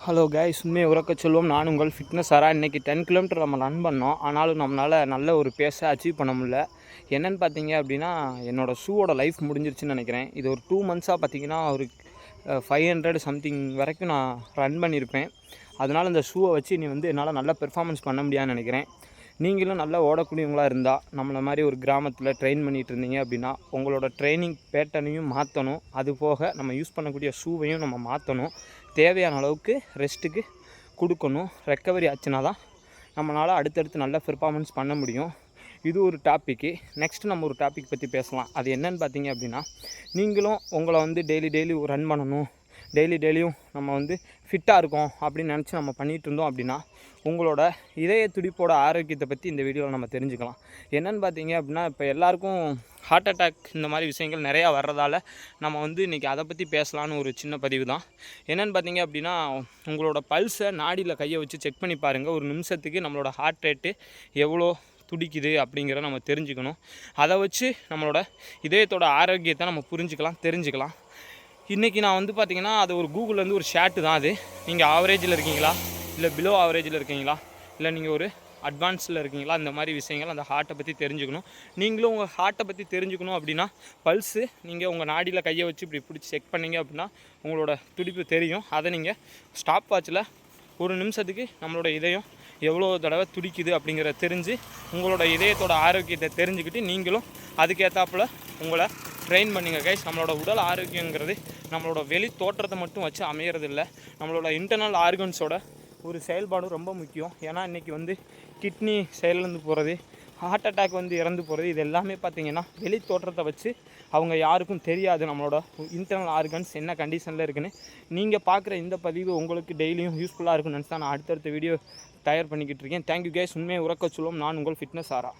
Hello guys, உண்மையை உறக்க சொல்லுவோம். நான் உங்கள் ஃபிட்னஸ் ஆரா. இன்றைக்கி 10 கிலோமீட்டர் நம்ம ரன் பண்ணோம். ஆனாலும் நம்மளால் நல்ல ஒரு பேஸை அச்சீவ் பண்ண முடியல. என்னென்னு பார்த்தீங்க அப்படின்னா, என்னோடய ஷூவோட லைஃப் முடிஞ்சிருச்சுன்னு நினைக்கிறேன். இது ஒரு 2 மந்த்ஸாக பார்த்தீங்கன்னா ஒரு 500 சம்திங் வரைக்கும் நான் ரன் பண்ணியிருப்பேன். அதனால் இந்த ஷூவை வச்சு நீ என்னால் நல்ல பெர்ஃபார்மன்ஸ் பண்ண முடியாதுன்னு நினைக்கிறேன். நீங்களும் நல்லா ஓடக்கூடியவங்களாக இருந்தால், நம்மளை மாதிரி ஒரு கிராமத்தில் ட்ரெயின் பண்ணிகிட்டு இருந்தீங்க அப்படின்னா, உங்களோட ட்ரைனிங் பேட்டர்னையும் மாற்றணும். அது போக நம்ம யூஸ் பண்ணக்கூடிய ஷூவையும் நம்ம மாற்றணும். தேவையான அளவுக்கு ரெஸ்ட்டுக்கு கொடுக்கணும். ரெக்கவரி ஆச்சுன்னா தான் நம்மளால் அடுத்தடுத்து நல்ல பெர்ஃபார்மன்ஸ் பண்ண முடியும். இது ஒரு டாப்பிக்கு. நெக்ஸ்ட்டு நம்ம ஒரு டாபிக் பற்றி பேசலாம். அது என்னென்னு பார்த்தீங்க அப்படின்னா, நீங்களும் உங்களை டெய்லி ரன் பண்ணணும், டெய்லியும் நம்ம ஃபிட்டாக இருக்கோம் அப்படின்னு நினச்சி நம்ம பண்ணிகிட்டு இருந்தோம் அப்படின்னா, உங்களோட இதய துடிப்போட ஆரோக்கியத்தை பற்றி இந்த வீடியோவில் நம்ம தெரிஞ்சுக்கலாம். என்னென்னு பார்த்தீங்க அப்படின்னா, இப்போ எல்லாருக்கும் ஹார்ட் அட்டாக் இந்த மாதிரி விஷயங்கள் நிறையா வர்றதால நம்ம இன்றைக்கி அதை பற்றி பேசலான்னு ஒரு சின்ன பதிவு தான். என்னென்னு பார்த்தீங்க அப்படின்னா, உங்களோட பல்ஸை நாடியில் கையை வச்சு செக் பண்ணி பாருங்கள். ஒரு நிமிஷத்துக்கு நம்மளோட ஹார்ட் ரேட்டு எவ்வளோ துடிக்குது அப்படிங்கிறத நம்ம தெரிஞ்சுக்கணும். அதை வச்சு நம்மளோட இதயத்தோட ஆரோக்கியத்தை நம்ம தெரிஞ்சுக்கலாம். இன்றைக்கி நான் பார்த்திங்கன்னா, அது ஒரு கூகுள்லேருந்து ஒரு ஷேட்டு தான் அது. நீங்கள் ஆவரேஜில் இருக்கீங்களா, இல்லை பிலோ ஆவரேஜில் இருக்கீங்களா, இல்லை நீங்கள் ஒரு அட்வான்ஸில் இருக்கீங்களா, அந்த மாதிரி விஷயங்கள் அந்த ஹார்ட்டை பற்றி தெரிஞ்சுக்கணும். நீங்களும் உங்கள் ஹார்ட்டை பற்றி தெரிஞ்சுக்கணும் அப்படின்னா, பல்ஸு நீங்கள் உங்கள் நாடியில் கையை வச்சு இப்படி பிடிச்சி செக் பண்ணிங்க அப்படின்னா உங்களோட துடிப்பு தெரியும். அதை நீங்கள் ஸ்டாப் வாட்சில் ஒரு நிமிஷத்துக்கு நம்மளோட இதயம் எவ்வளோ தடவை துடிக்குது அப்படிங்கிறத தெரிஞ்சு உங்களோட இதயத்தோட ஆரோக்கியத்தை தெரிஞ்சுக்கிட்டு நீங்களும் அதுக்கேற்றாப்புல உங்களை ட்ரெயின் பண்ணுங்க கைஸ். நம்மளோட உடல் ஆரோக்கியங்கிறது நம்மளோட வெளி தோற்றத்தை மட்டும் வச்சு அமையறதில்லை. நம்மளோட இன்டர்னல் ஆர்கன்ஸோட ஒரு செயல்பாடும் ரொம்ப முக்கியம். ஏன்னா இன்றைக்கி கிட்னி செயலிழந்து போகிறது, ஹார்ட் அட்டாக் இறந்து போகிறது, இது எல்லாமே பார்த்திங்கன்னா வெளி தோற்றத்தை வச்சு அவங்க யாருக்கும் தெரியாது நம்மளோட இன்டர்னல் ஆர்கன்ஸ் என்ன கண்டிஷனில் இருக்குன்னு. நீங்கள் பார்க்குற இந்த பதிவு உங்களுக்கு டெய்லியும் யூஸ்ஃபுல்லாக இருக்குன்னு நினச்சி தான் நான் அடுத்தடுத்த வீடியோ தயார் பண்ணிக்கிட்டு இருக்கேன். Thank you guys. உண்மையை உறக்க சொல்லுவோம். நான் உங்கள் ஃபிட்னஸ் ஆரா.